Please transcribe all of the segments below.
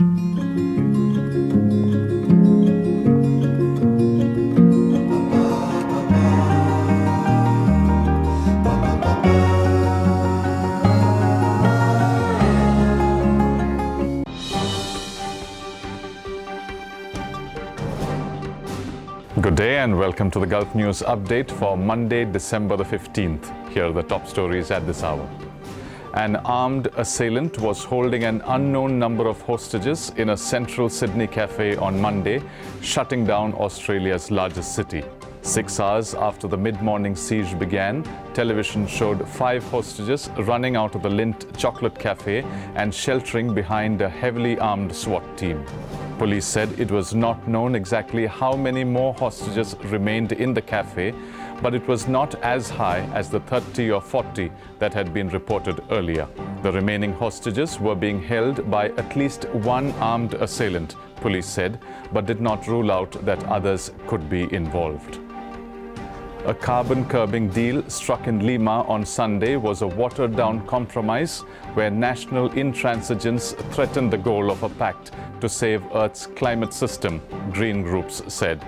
Good day and welcome to the Gulf News Update for Monday, December the 15th. Here are the top stories at this hour. An armed assailant was holding an unknown number of hostages in a central Sydney cafe on Monday, shutting down Australia's largest city. 6 hours after the mid-morning siege began, television showed 5 hostages running out of the Lindt Chocolate Cafe and sheltering behind a heavily armed SWAT team. Police said it was not known exactly how many more hostages remained in the cafe, but it was not as high as the 30 or 40 that had been reported earlier. The remaining hostages were being held by at least one armed assailant, police said, but did not rule out that others could be involved. A carbon-curbing deal struck in Lima on Sunday was a watered-down compromise where national intransigence threatened the goal of a pact to save Earth's climate system, green groups said.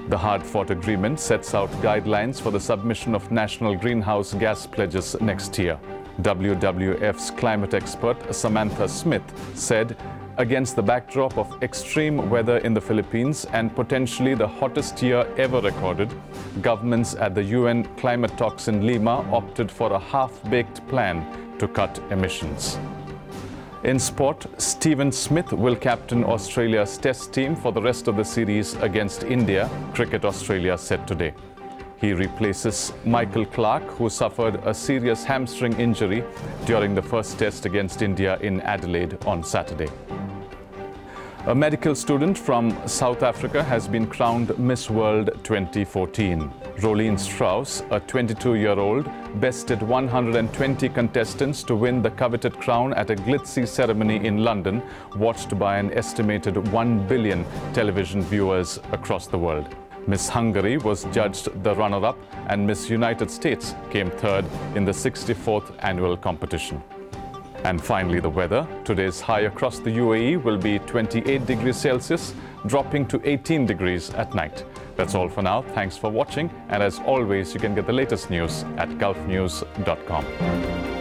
The hard-fought agreement sets out guidelines for the submission of national greenhouse gas pledges next year. WWF's climate expert Samantha Smith said, against the backdrop of extreme weather in the Philippines and potentially the hottest year ever recorded, governments at the UN climate talks in Lima opted for a half-baked plan to cut emissions. In sport, Stephen Smith will captain Australia's Test team for the rest of the series against India, Cricket Australia said today. He replaces Michael Clarke, who suffered a serious hamstring injury during the first Test against India in Adelaide on Saturday. A medical student from South Africa has been crowned Miss World 2014. Rolene Strauss, a 22-year-old, bested 120 contestants to win the coveted crown at a glitzy ceremony in London, watched by an estimated 1 billion television viewers across the world. Miss Hungary was judged the runner-up, and Miss United States came third in the 64th annual competition. And finally, the weather. Today's high across the UAE will be 28 degrees Celsius, dropping to 18 degrees at night. That's all for now. Thanks for watching. And as always, you can get the latest news at gulfnews.com.